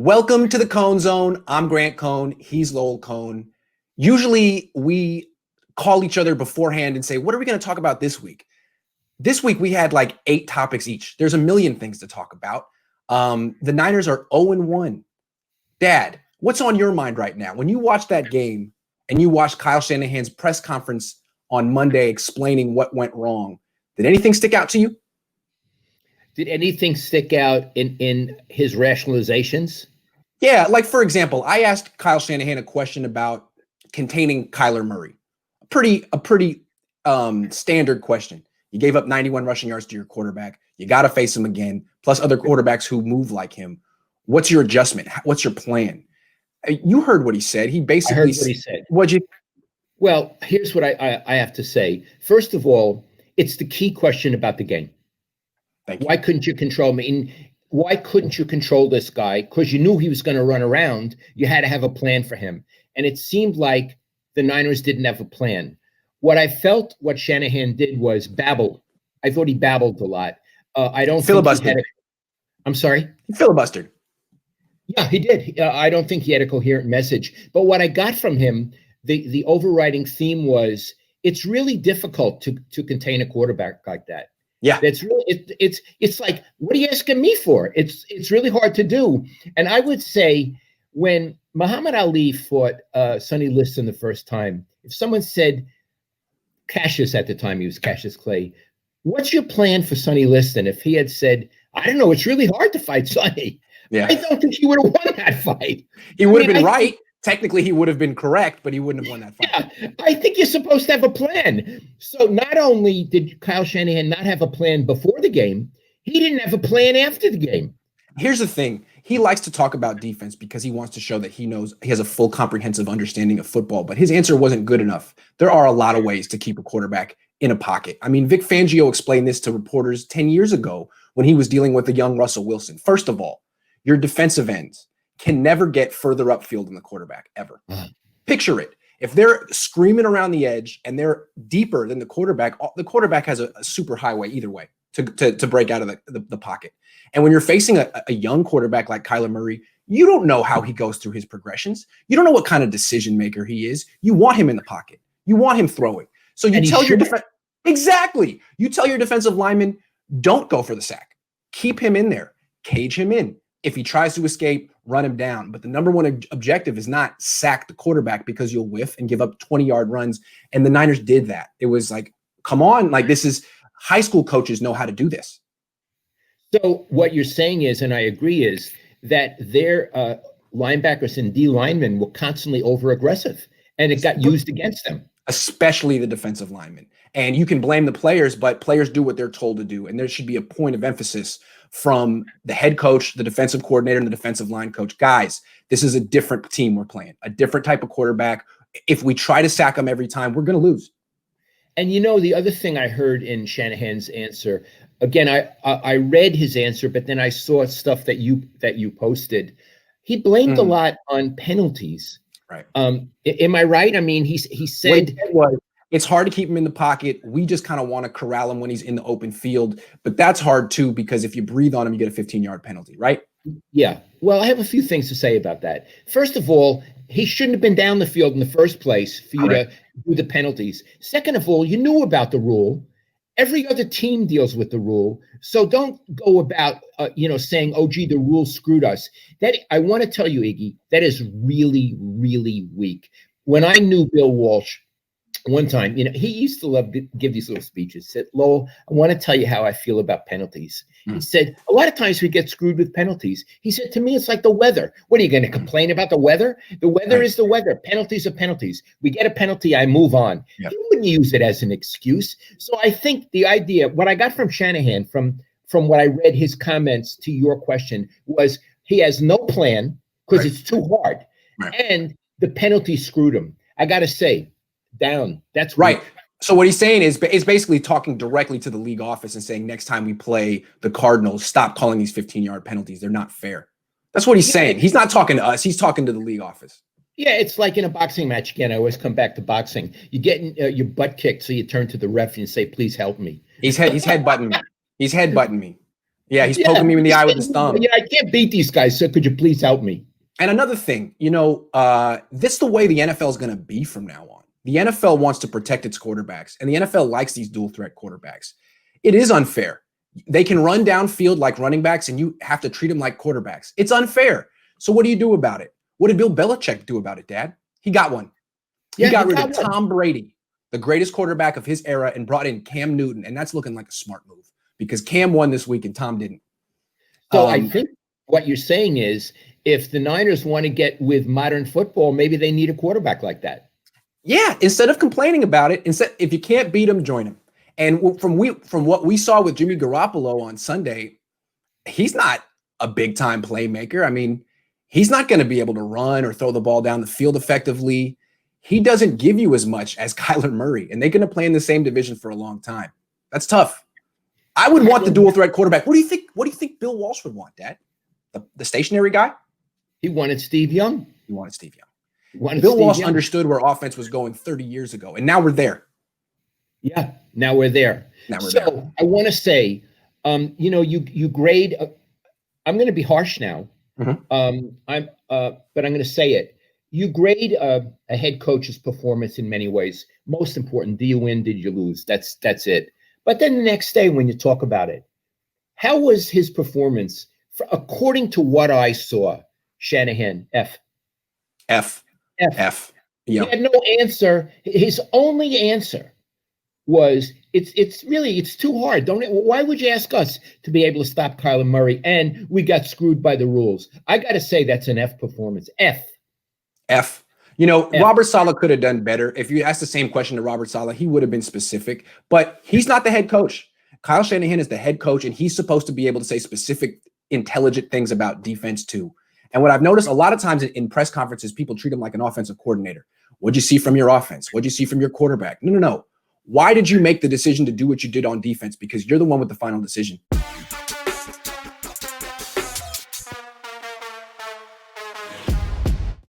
Welcome to the Cohn Zone. I'm Grant Cohn. He's Lowell Cohn. Usually we call each other beforehand and say, what are we going to talk about this week? This week we had like 8 topics each. There's a million things to talk about. The Niners are 0-1. Dad, what's on your mind right now? When you watch that game and you watch Kyle Shanahan's press conference on Monday explaining what went wrong, did anything stick out to you? Did anything stick out in his rationalizations? Yeah, like for example, I asked Kyle Shanahan a question about containing Kyler Murray. A pretty standard question. You gave up 91 rushing yards to your quarterback. You got to face him again, plus other quarterbacks who move like him. What's your adjustment? What's your plan? You heard what he said. He basically I heard what he said. What'd you? Well, here's what I have to say. First of all, it's the key question about the game. Thank you. Why couldn't you control me? And why couldn't you control this guy? Because you knew he was going to run around. You had to have a plan for him. And it seemed like the Niners didn't have a plan. What I felt what Shanahan did was babble. I thought he babbled a lot. I don't filibustered. think he had I'm sorry? He filibustered. Yeah, he did. I don't think he had a coherent message. But what I got from him, the overriding theme was it's really difficult to contain a quarterback like that. Yeah, that's really it's like, what are you asking me for? It's really hard to do. And I would say when Muhammad Ali fought Sonny Liston the first time, if someone said Cassius at the time, he was Cassius Clay, what's your plan for Sonny Liston? If he had said, I don't know, it's really hard to fight Sonny. Yeah. I don't think he would have won that fight. He would have been right. Technically, he would have been correct, but he wouldn't have won that fight. Yeah, I think you're supposed to have a plan. So not only did Kyle Shanahan not have a plan before the game, he didn't have a plan after the game. Here's the thing. He likes to talk about defense because he wants to show that he knows he has a full comprehensive understanding of football, but his answer wasn't good enough. There are a lot of ways to keep a quarterback in a pocket. I mean, Vic Fangio explained this to reporters 10 years ago when he was dealing with the young Russell Wilson. First of all, your defensive ends can never get further upfield than the quarterback, ever. Picture it. If they're screaming around the edge and they're deeper than the quarterback has a super highway either way to break out of the pocket. And when you're facing a young quarterback like Kyler Murray, you don't know how he goes through his progressions. You don't know what kind of decision maker he is. You want him in the pocket. You want him throwing. So you tell your defense, exactly. You tell your defensive lineman, don't go for the sack. Keep him in there. Cage him in. If he tries to escape, run him down. But the number one objective is not sack the quarterback because you'll whiff and give up 20-yard runs. And the Niners did that. It was like, come on, like this is high school coaches know how to do this. So what you're saying is, and I agree, is that their linebackers and D linemen were constantly over-aggressive, and it got used against them. Especially the defensive linemen. And you can blame the players, but players do what they're told to do. And there should be a point of emphasis from the head coach, the defensive coordinator, and the defensive line coach. Guys, this is a different team we're playing, a different type of quarterback. If we try to sack them every time, we're going to lose. And you know, the other thing I heard in Shanahan's answer, again, I read his answer, but then I saw stuff that you posted. He blamed a lot on penalties. Right. Am I right? I mean, he said it's hard to keep him in the pocket. We just kind of want to corral him when he's in the open field. But that's hard, too, because if you breathe on him, you get a 15-yard penalty, right? Yeah. Well, I have a few things to say about that. First of all, he shouldn't have been down the field in the first place for you to do the penalties. Second of all, you knew about the rule. Every other team deals with the rule. So don't go about, saying, oh, gee, the rule screwed us. That I want to tell you, Iggy, that is really, really weak. When I knew Bill Walsh, one time, he used to love to give these little speeches. Said, Lowell, I want to tell you how I feel about penalties. He said, a lot of times we get screwed with penalties. He said, to me, it's like the weather. What are you going to complain about the weather? The weather is the weather. Penalties are penalties. We get a penalty, I move on. Yep. He wouldn't use it as an excuse. So I think the idea, what I got from Shanahan, from what I read his comments to your question, was he has no plan because it's too hard. Right. And the penalty screwed him. I got to say, down. That's right. Weak. So what he's saying is basically talking directly to the league office and saying, next time we play the Cardinals, stop calling these 15-yard penalties. They're not fair. That's what he's saying. He's not talking to us. He's talking to the league office. Yeah, it's like in a boxing match. Again, I always come back to boxing. You get your butt kicked, so you turn to the ref and say, please help me. He's headbutting me. He's headbutting me. Yeah, he's poking me in the eye with his thumb. Yeah, I can't beat these guys, so could you please help me? And another thing, this is the way the NFL is going to be from now on. The NFL wants to protect its quarterbacks, and the NFL likes these dual threat quarterbacks. It is unfair. They can run downfield like running backs, and you have to treat them like quarterbacks. It's unfair. So what do you do about it? What did Bill Belichick do about it, Dad? He got one. He got rid of Tom Brady, the greatest quarterback of his era, and brought in Cam Newton, and that's looking like a smart move because Cam won this week and Tom didn't. So I think what you're saying is if the Niners want to get with modern football, maybe they need a quarterback like that. Yeah, instead of complaining about it, if you can't beat him, join him. And from what we saw with Jimmy Garoppolo on Sunday, he's not a big-time playmaker. I mean, he's not going to be able to run or throw the ball down the field effectively. He doesn't give you as much as Kyler Murray, and they're going to play in the same division for a long time. That's tough. I would want the dual threat quarterback. What do you think? What do you think Bill Walsh would want, Dad? The stationary guy? He wanted Steve Young. He wanted Steve Young. Bill Walsh understood where offense was going 30 years ago, and now we're there. Yeah, now we're there. So I want to say, you grade. I'm going to be harsh now. But I'm going to say it. You grade a head coach's performance in many ways. Most important, do you win? Did you lose? That's it. But then the next day, when you talk about it, how was his performance? According to what I saw, Shanahan, F. Yeah. He had no answer. His only answer was, it's too hard. Why would you ask us to be able to stop Kyler Murray? And we got screwed by the rules. I got to say that's an F performance. F. Robert Saleh could have done better. If you asked the same question to Robert Saleh, he would have been specific, but he's not the head coach. Kyle Shanahan is the head coach, and he's supposed to be able to say specific, intelligent things about defense too. And what I've noticed a lot of times in press conferences, people treat him like an offensive coordinator. What'd you see from your offense? What'd you see from your quarterback? No. Why did you make the decision to do what you did on defense? Because you're the one with the final decision.